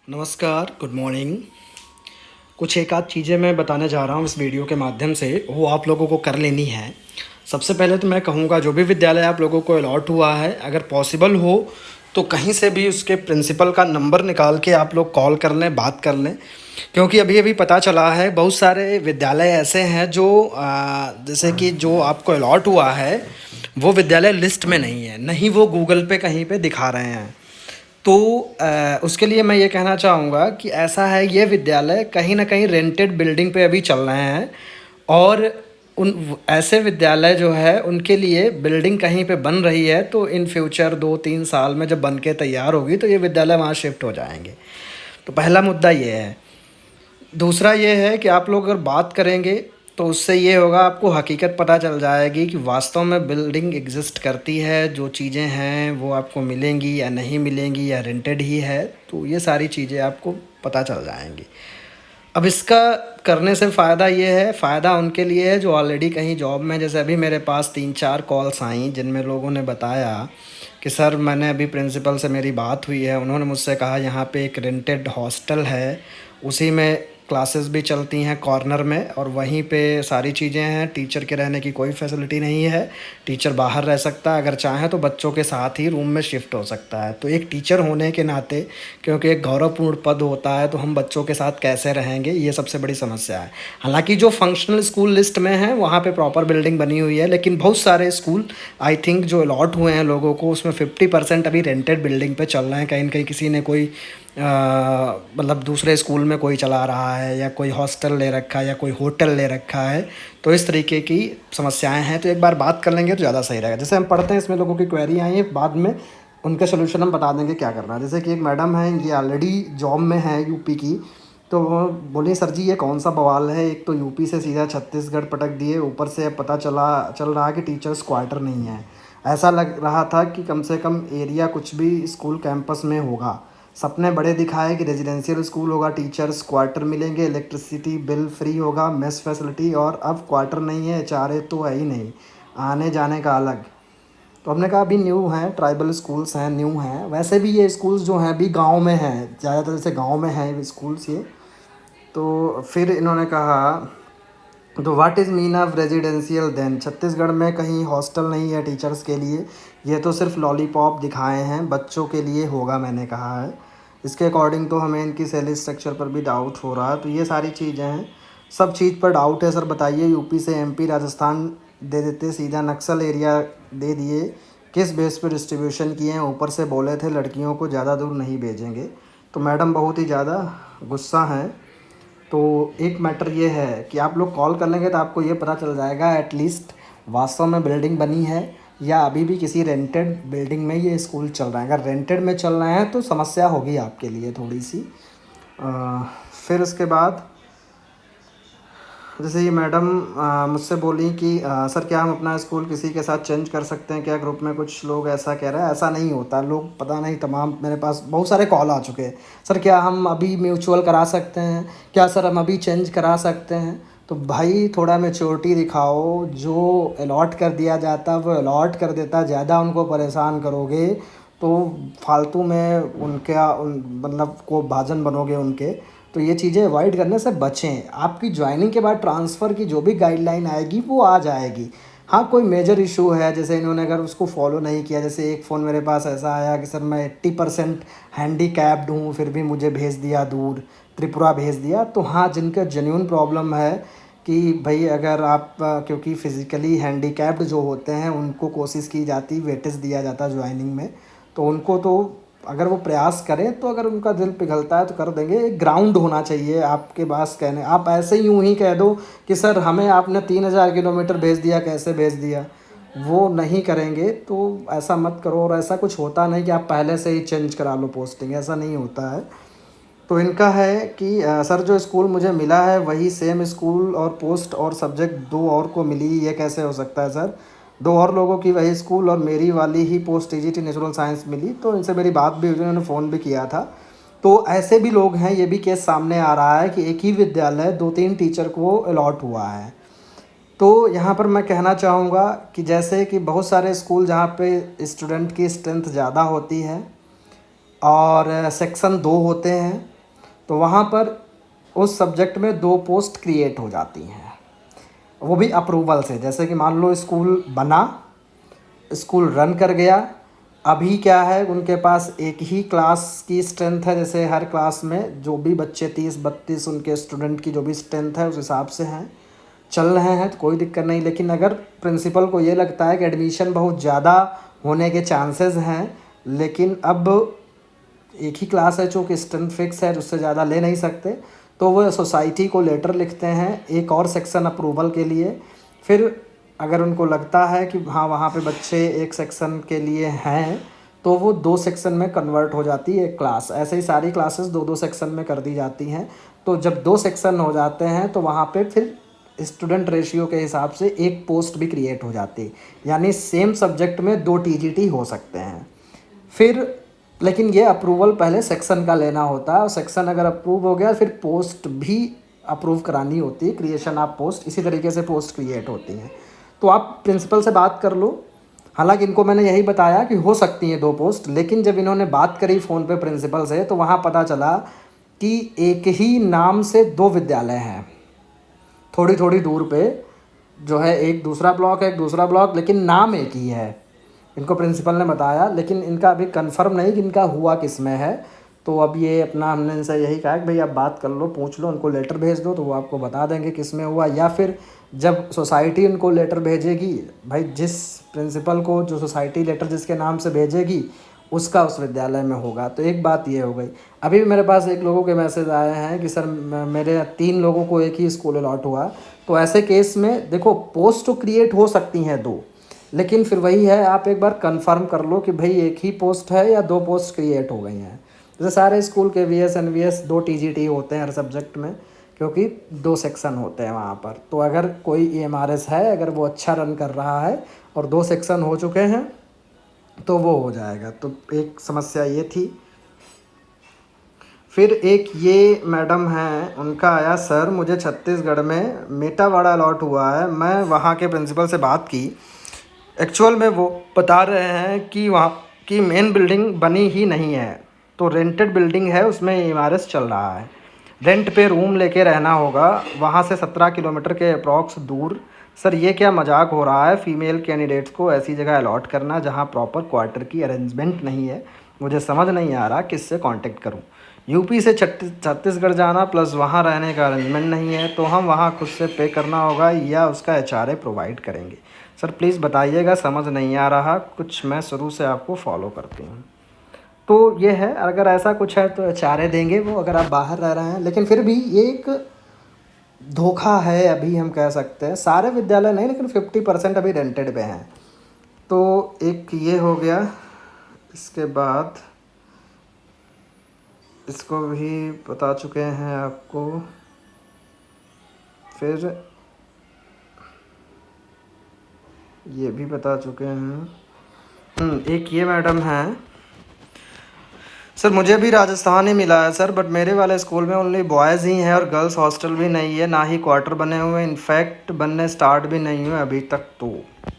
नमस्कार, good morning. कुछ एक आध चीज़ें मैं बताने जा रहा हूँ इस वीडियो के माध्यम से, वो आप लोगों को कर लेनी है। सबसे पहले तो मैं कहूँगा जो भी विद्यालय आप लोगों को अलॉट हुआ है, अगर पॉसिबल हो तो कहीं से भी उसके प्रिंसिपल का नंबर निकाल के आप लोग कॉल कर लें, बात कर लें। क्योंकि अभी-अभी पता चला है बहुत सारे विद्यालय ऐसे हैं जो जैसे कि जो आपको अलॉट हुआ है, वो विद्यालय लिस्ट में नहीं है, ना ही वो गूगल पे कहीं पे दिखा रहे हैं। तो उसके लिए मैं ये कहना चाहूँगा कि ऐसा है, ये विद्यालय कहीं न कहीं रेंटेड बिल्डिंग पे अभी चल रहे हैं और ऐसे विद्यालय जो है उनके लिए बिल्डिंग कहीं पे बन रही है, तो इन फ्यूचर 2-3 साल में जब बन के तैयार होगी तो ये विद्यालय वहाँ शिफ्ट हो जाएंगे। तो पहला मुद्दा ये है। दूसरा ये है कि आप लोग अगर बात करेंगे तो उससे ये होगा, आपको हकीकत पता चल जाएगी कि वास्तव में बिल्डिंग एग्जिस्ट करती है, जो चीज़ें हैं वो आपको मिलेंगी या नहीं मिलेंगी या रेंटेड ही है, तो ये सारी चीज़ें आपको पता चल जाएंगी। अब इसका करने से फ़ायदा ये है, फ़ायदा उनके लिए है जो ऑलरेडी कहीं जॉब में, जैसे अभी मेरे पास 3-4 कॉल्स आई जिनमें लोगों ने बताया कि सर मैंने अभी प्रिंसिपल से मेरी बात हुई है, उन्होंने मुझसे कहा यहाँ पे एक रेंटेड हॉस्टल है, उसी में क्लासेस भी चलती हैं कॉर्नर में और वहीं पे सारी चीज़ें हैं, टीचर के रहने की कोई फैसिलिटी नहीं है, टीचर बाहर रह सकता है, अगर चाहे तो बच्चों के साथ ही रूम में शिफ्ट हो सकता है। तो एक टीचर होने के नाते, क्योंकि एक गौरवपूर्ण पद होता है, तो हम बच्चों के साथ कैसे रहेंगे, ये सबसे बड़ी समस्या है। हालांकि जो फंक्शनल स्कूल लिस्ट में है वहाँ पे प्रॉपर बिल्डिंग बनी हुई है, लेकिन बहुत सारे स्कूल आई थिंक जो अलॉट हुए हैं लोगों को, उसमें 50% अभी रेंटेड बिल्डिंग पे चल रहे हैं। कहीं न कहीं किसी ने कोई मतलब दूसरे स्कूल में कोई चला रहा है या कोई हॉस्टल ले रखा है या कोई होटल ले रखा है, तो इस तरीके की समस्याएं हैं। तो एक बार बात कर लेंगे तो ज़्यादा सही रहेगा। जैसे हम पढ़ते हैं, इसमें लोगों की क्वेरी आई है, बाद में उनके सोल्यूशन हम बता देंगे क्या करना है। जैसे कि एक मैडम है, ये ऑलरेडी जॉब में है यूपी की, तो वो बोली सर जी ये कौन सा बवाल है, एक तो यूपी से सीधा छत्तीसगढ़ पटक दिए, ऊपर से पता चल रहा है कि टीचर्स क्वार्टर नहीं है। ऐसा लग रहा था कि कम से कम एरिया कुछ भी स्कूल कैंपस में होगा। सपने बड़े दिखाए कि रेजिडेंशियल स्कूल होगा, टीचर्स क्वार्टर मिलेंगे, इलेक्ट्रिसिटी बिल फ्री होगा, मेस फैसिलिटी, और अब क्वार्टर नहीं है, एचआरए तो है ही नहीं, आने जाने का अलग। तो हमने कहा अभी न्यू हैं, ट्राइबल स्कूल्स हैं, न्यू हैं, वैसे भी ये स्कूल्स जो हैं अभी गांव में हैं, ज़्यादातर से गांव में हैं स्कूल्स ये। तो फिर इन्होंने कहा तो what is mean of residential then, Chhattisgarh में कहीं हॉस्टल नहीं है टीचर्स के लिए, ये तो सिर्फ लॉलीपॉप दिखाए हैं, बच्चों के लिए होगा मैंने कहा है। इसके अकॉर्डिंग तो हमें इनकी सैलरी स्ट्रक्चर पर भी डाउट हो रहा है। तो ये सारी चीज़ें हैं, सब चीज़ पर डाउट है। सर बताइए, यूपी से एमपी राजस्थान दे देते, सीधा नक्सल एरिया दे दिए, किस बेस पर डिस्ट्रीब्यूशन किए हैं, ऊपर से बोले थे लड़कियों को ज़्यादा दूर नहीं भेजेंगे। तो मैडम बहुत ही ज़्यादा गुस्सा हैं। तो एक मैटर ये है कि आप लोग कॉल कर लेंगे तो आपको ये पता चल जाएगा एटलीस्ट वास्तव में बिल्डिंग बनी है या अभी भी किसी रेंटेड बिल्डिंग में ये स्कूल चल रहा है। अगर रेंटेड में चल रहे हैं तो समस्या होगी आपके लिए थोड़ी सी। फिर उसके बाद जैसे ये मैडम मुझसे बोली कि सर क्या हम अपना स्कूल किसी के साथ चेंज कर सकते हैं क्या, ग्रुप में कुछ लोग ऐसा कह रहे हैं। ऐसा नहीं होता, लोग पता नहीं तमाम, मेरे पास बहुत सारे कॉल आ चुके हैं, सर क्या हम अभी म्यूचुअल करा सकते हैं, क्या सर हम अभी चेंज करा सकते हैं। तो भाई थोड़ा मैच्योरिटी दिखाओ, जो अलॉट कर दिया जाता वो अलॉट कर देता, ज़्यादा उनको परेशान करोगे तो फालतू में मतलब को भाजन बनोगे उनके। तो ये चीज़ें अवॉइड करने से बचें। आपकी ज्वाइनिंग के बाद ट्रांसफ़र की जो भी गाइडलाइन आएगी वो आ जाएगी। हाँ, कोई मेजर इशू है, जैसे इन्होंने अगर उसको फॉलो नहीं किया, जैसे एक फ़ोन मेरे पास ऐसा आया कि सर मैं 80% हैंडीकैप्ड हूँ, फिर भी मुझे भेज दिया दूर, त्रिपुरा भेज दिया। तो हाँ, जिनका जेन्युइन प्रॉब्लम है कि भाई अगर आप क्योंकि फ़िज़िकली हैंडीकैप्ड जो होते हैं उनको कोशिश की जाती, वेटेज दिया जाता ज्वाइनिंग में, तो उनको तो अगर वो प्रयास करें तो अगर उनका दिल पिघलता है तो कर देंगे। एक ग्राउंड होना चाहिए आपके पास कहने, आप ऐसे ही यूं ही कह दो कि सर हमें आपने 3,000 किलोमीटर भेज दिया, कैसे भेज दिया, वो नहीं करेंगे। तो ऐसा मत करो। और ऐसा कुछ होता नहीं कि आप पहले से ही चेंज करा लो पोस्टिंग, ऐसा नहीं होता है। तो इनका है कि सर जो स्कूल मुझे मिला है वही सेम स्कूल और पोस्ट और सब्जेक्ट दो और को मिली, ये कैसे हो सकता है सर, दो और लोगों की वही स्कूल और मेरी वाली ही पोस्ट टीजीटी नेचुरल साइंस मिली। तो इनसे मेरी बात भी हुई, उन्होंने फ़ोन भी किया था। तो ऐसे भी लोग हैं, ये भी केस सामने आ रहा है कि एक ही विद्यालय 2-3 टीचर को अलॉट हुआ है। तो यहाँ पर मैं कहना चाहूँगा कि जैसे कि बहुत सारे स्कूल जहाँ पे स्टूडेंट की स्ट्रेंथ ज़्यादा होती है और सेक्शन 2 होते हैं, तो वहाँ पर उस सब्जेक्ट में 2 पोस्ट क्रिएट हो जाती हैं, वो भी अप्रूवल से। जैसे कि मान लो स्कूल बना, स्कूल रन कर गया, अभी क्या है उनके पास एक ही क्लास की स्ट्रेंथ है, जैसे हर क्लास में जो भी बच्चे 30-32 उनके स्टूडेंट की जो भी स्ट्रेंथ है उस हिसाब से हैं, चल रहे हैं, तो कोई दिक्कत नहीं। लेकिन अगर प्रिंसिपल को ये लगता है कि एडमिशन बहुत ज़्यादा होने के चांसेस हैं, लेकिन अब एक ही क्लास है चूँकि स्ट्रेंथ फिक्स है, उससे ज़्यादा ले नहीं सकते, तो वो सोसाइटी को लेटर लिखते हैं एक और सेक्शन अप्रूवल के लिए। फिर अगर उनको लगता है कि हाँ वहाँ पे बच्चे एक सेक्शन के लिए हैं, तो वो 2 सेक्शन में कन्वर्ट हो जाती है एक क्लास। ऐसे ही सारी क्लासेस 2-2 सेक्शन में कर दी जाती हैं। तो जब 2 सेक्शन हो जाते हैं तो वहाँ पे फिर स्टूडेंट रेशियो के हिसाब से एक पोस्ट भी क्रिएट हो जाती है, यानी सेम सब्जेक्ट में 2 टीजीटी हो सकते हैं। फिर लेकिन ये अप्रूवल पहले सेक्शन का लेना होता है, और सेक्शन अगर अप्रूव हो गया फिर पोस्ट भी अप्रूव करानी होती है, क्रिएशन ऑफ पोस्ट। इसी तरीके से पोस्ट क्रिएट होती हैं। तो आप प्रिंसिपल से बात कर लो। हालांकि इनको मैंने यही बताया कि हो सकती हैं 2 पोस्ट, लेकिन जब इन्होंने बात करी फ़ोन पे प्रिंसिपल से तो वहाँ पता चला कि एक ही नाम से 2 विद्यालय हैं, थोड़ी थोड़ी दूर पे जो है, एक दूसरा ब्लॉक है एक दूसरा ब्लॉक, लेकिन नाम एक ही है। इनको प्रिंसिपल ने बताया, लेकिन इनका अभी कंफर्म नहीं कि इनका हुआ किस में है। तो अब ये अपना हमने इनसे यही कहा कि भाई आप बात कर लो, पूछ लो, उनको लेटर भेज दो तो वो आपको बता देंगे किस में हुआ। या फिर जब सोसाइटी उनको लेटर भेजेगी, भाई जिस प्रिंसिपल को जो सोसाइटी लेटर जिसके नाम से भेजेगी उसका उस विद्यालय में होगा। तो एक बात ये हो गई। अभी भी मेरे पास एक लोगों के मैसेज आए हैं कि सर मेरे 3 लोगों को एक ही स्कूल अलॉट हुआ। तो ऐसे केस में देखो पोस्ट तो क्रिएट हो सकती हैं 2, लेकिन फिर वही है, आप एक बार कंफर्म कर लो कि भाई एक ही पोस्ट है या 2 पोस्ट क्रिएट हो गई हैं। जैसे सारे स्कूल के वीएस एनवीएस 2 टीजीटी होते हैं हर सब्जेक्ट में, क्योंकि 2 सेक्शन होते हैं वहाँ पर। तो अगर कोई ईएमआरएस है, अगर वो अच्छा रन कर रहा है और 2 सेक्शन हो चुके हैं तो वो हो जाएगा। तो एक समस्या ये थी। फिर एक ये मैडम हैं, उनका आया सर मुझे छत्तीसगढ़ में मेटावाड़ा अलॉट हुआ है। मैं वहाँ के प्रिंसिपल से बात की, एक्चुअल में वो बता रहे हैं कि वहाँ की मेन बिल्डिंग बनी ही नहीं है, तो रेंटेड बिल्डिंग है, उसमें इमारत चल रहा है, रेंट पे रूम लेके रहना होगा, वहाँ से 17 किलोमीटर के अप्रॉक्स दूर। सर ये क्या मजाक हो रहा है, फ़ीमेल कैंडिडेट्स को ऐसी जगह अलॉट करना जहाँ प्रॉपर क्वार्टर की अरेंजमेंट नहीं है। मुझे समझ नहीं आ रहा किससे कांटेक्ट करूँ। यूपी से छत्तीसगढ़ जाना प्लस वहाँ रहने का अरेंजमेंट नहीं है, तो हम वहाँ खुद से पे करना होगा या उसका एचआरए प्रोवाइड करेंगे। सर प्लीज़ बताइएगा, समझ नहीं आ रहा कुछ, मैं शुरू से आपको फॉलो करती हूँ। तो ये है, अगर ऐसा कुछ है तो एचआरए देंगे वो, अगर आप बाहर रह रहे हैं। लेकिन फिर भी ये एक धोखा है अभी, हम कह सकते हैं सारे विद्यालय नहीं, लेकिन 50% अभी रेंटेड पे हैं। तो एक ये हो गया। इसके बाद इसको भी बता चुके हैं आपको। फिर ये भी बता चुके हैं। एक ये मैडम हैं, सर मुझे भी राजस्थान ही मिला है सर, बट मेरे वाले स्कूल में ओनली बॉयज़ ही हैं और गर्ल्स हॉस्टल भी नहीं है, ना ही क्वार्टर बने हुए, इनफैक्ट बनने स्टार्ट भी नहीं हुए अभी तक।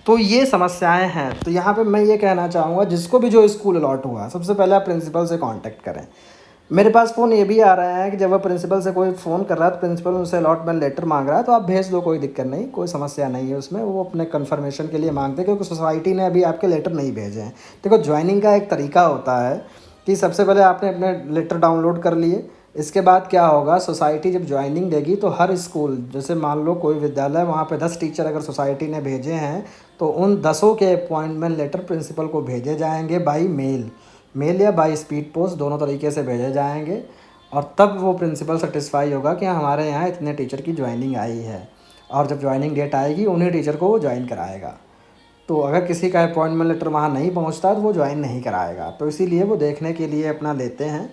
तो ये समस्याएं हैं। तो यहाँ पे मैं ये कहना चाहूँगा, जिसको भी जो स्कूल अलॉट हुआ सबसे पहले आप प्रिंसिपल से कांटेक्ट करें। मेरे पास फ़ोन ये भी आ रहा है कि जब वह प्रिंसिपल से कोई फ़ोन कर रहा है तो प्रिंसिपल उनसे अलॉटमेंट लेटर मांग रहा है, तो आप भेज दो, कोई दिक्कत नहीं, कोई समस्या नहीं है उसमें। वो अपने कन्फर्मेशन के लिए मांगते हैं, क्योंकि सोसाइटी ने अभी आपके लेटर नहीं भेजे हैं। देखो ज्वाइनिंग का एक तरीका होता है कि सबसे पहले आपने अपने लेटर डाउनलोड कर लिए, इसके बाद क्या होगा, सोसाइटी जब ज्वाइनिंग देगी तो हर स्कूल, जैसे मान लो कोई विद्यालय, वहाँ पे 10 टीचर अगर सोसाइटी ने भेजे हैं तो उन 10 के अपॉइंटमेंट लेटर प्रिंसिपल को भेजे जाएंगे बाई मेल या बाई स्पीड पोस्ट, दोनों तरीके से भेजे जाएंगे। और तब वो प्रिंसिपल सेटिस्फाई होगा कि हमारे यहाँ इतने टीचर की ज्वाइनिंग आई है, और जब ज्वाइनिंग डेट आएगी उन्हीं टीचर को वो ज्वाइन कराएगा। तो अगर किसी का अपॉइंटमेंट लेटर वहाँ नहीं पहुँचता तो वो ज्वाइन नहीं कराएगा। तो इसीलिए वो देखने के लिए अपना लेते हैं।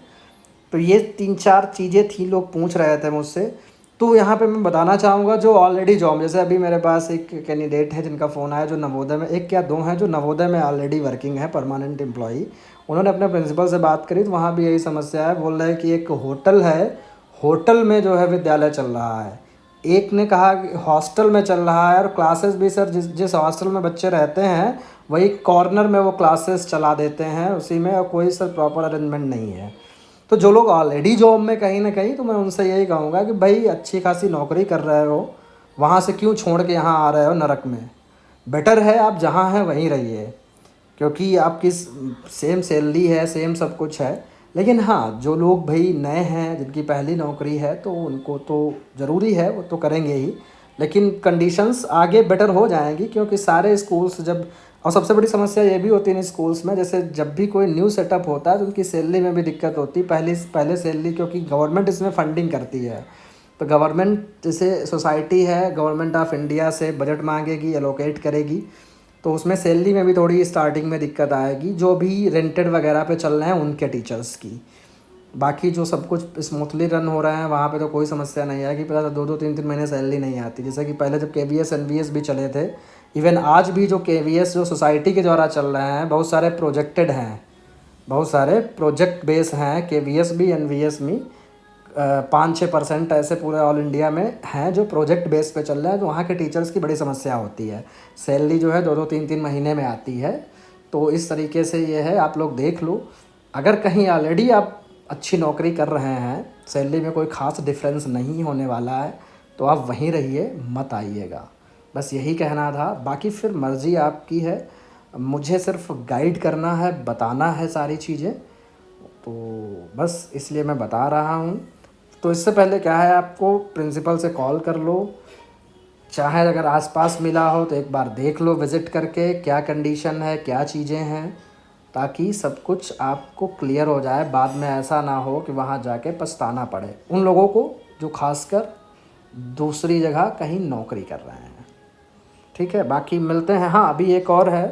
तो ये 3-4 चीज़ें थी, लोग पूछ रहे थे मुझसे। तो यहाँ पे मैं बताना चाहूँगा, जो ऑलरेडी जॉब, जैसे अभी मेरे पास एक कैंडिडेट है जिनका फ़ोन आया, जो नवोदय में, एक क्या 2 हैं जो नवोदय में ऑलरेडी वर्किंग है, परमानेंट एम्प्लॉई। उन्होंने अपने प्रिंसिपल से बात करी तो वहाँ भी यही समस्या है। बोल रहे हैं कि एक होटल है, होटल में जो है विद्यालय चल रहा है। एक ने कहा कि हॉस्टल में चल रहा है, और क्लासेस भी सर जिस हॉस्टल में बच्चे रहते हैं वही कॉर्नर में वो क्लासेस चला देते हैं उसी में, और कोई सर प्रॉपर अरेंजमेंट नहीं है। तो जो लोग ऑलरेडी जॉब में कहीं ना कहीं, तो मैं उनसे यही कहूँगा कि भाई अच्छी खासी नौकरी कर रहे हो, वहाँ से क्यों छोड़ के यहाँ आ रहे हो नरक में। बेटर है आप जहाँ हैं वहीं रहिए, क्योंकि आपकी सेम सैलरी है, सेम सब कुछ है। लेकिन हाँ, जो लोग भाई नए हैं, जिनकी पहली नौकरी है, तो उनको तो ज़रूरी है, वो तो करेंगे ही। लेकिन कंडीशंस आगे बेटर हो जाएंगी, क्योंकि सारे स्कूल्स जब, और सबसे बड़ी समस्या ये भी होती है इन स्कूल्स में, जैसे जब भी कोई न्यू सेटअप होता है तो उनकी सैलरी में भी दिक्कत होती है। पहले सैलरी, क्योंकि गवर्नमेंट इसमें फंडिंग करती है, तो गवर्नमेंट जैसे सोसाइटी है, गवर्नमेंट ऑफ इंडिया से बजट मांगेगी, एलोकेट करेगी, तो उसमें सैलरी में भी थोड़ी स्टार्टिंग में दिक्कत आएगी, जो भी रेंटेड वगैरह पे चल रहे हैं उनके टीचर्स की। बाकी जो सब कुछ स्मूथली रन हो रहा है वहाँ पे तो कोई समस्या नहीं है कि पता 2-2 3-3 महीने सैलरी नहीं आती। जैसे कि पहले जब KVS NVS भी चले थे, इवन आज भी जो KVS जो सोसाइटी के द्वारा चल रहे हैं, बहुत सारे प्रोजेक्टेड हैं, बहुत सारे प्रोजेक्ट बेस हैं KVS भी NVS में। 5-6% ऐसे पूरे ऑल इंडिया में हैं जो प्रोजेक्ट बेस पे चल रहे हैं। तो वहाँ के टीचर्स की बड़ी समस्या होती है, सैलरी जो है 2-2 3-3 महीने में आती है। तो इस तरीके से ये है, आप लोग देख लो, अगर कहीं ऑलरेडी आप अच्छी नौकरी कर रहे हैं, सैलरी में कोई ख़ास डिफरेंस नहीं होने वाला है, तो आप वहीं रहिए, मत आइएगा। बस यही कहना था, बाकी फिर मर्ज़ी आपकी है। मुझे सिर्फ गाइड करना है, बताना है सारी चीज़ें, तो बस इसलिए मैं बता रहा हूँ। तो इससे पहले क्या है, आपको प्रिंसिपल से कॉल कर लो, चाहे अगर आसपास मिला हो तो एक बार देख लो विज़िट करके, क्या कंडीशन है, क्या चीज़ें हैं, ताकि सब कुछ आपको क्लियर हो जाए। बाद में ऐसा ना हो कि वहाँ जाके पछताना पड़े उन लोगों को जो खासकर दूसरी जगह कहीं नौकरी कर रहे हैं। ठीक है, बाकी मिलते हैं। हाँ, अभी एक और है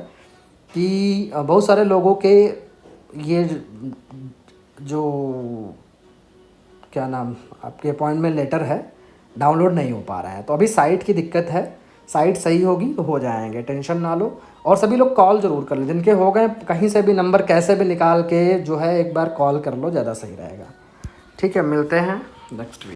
कि बहुत सारे लोगों के ये जो क्या नाम, आपके अपॉइंटमेंट लेटर है, डाउनलोड नहीं हो पा रहा है। तो अभी साइट की दिक्कत है, साइट सही होगी तो हो जाएंगे, टेंशन ना लो। और सभी लोग कॉल ज़रूर कर लो, जिनके हो गए कहीं से भी नंबर कैसे भी निकाल के जो है एक बार कॉल कर लो, ज़्यादा सही रहेगा। ठीक है, मिलते हैं नेक्स्ट वीक।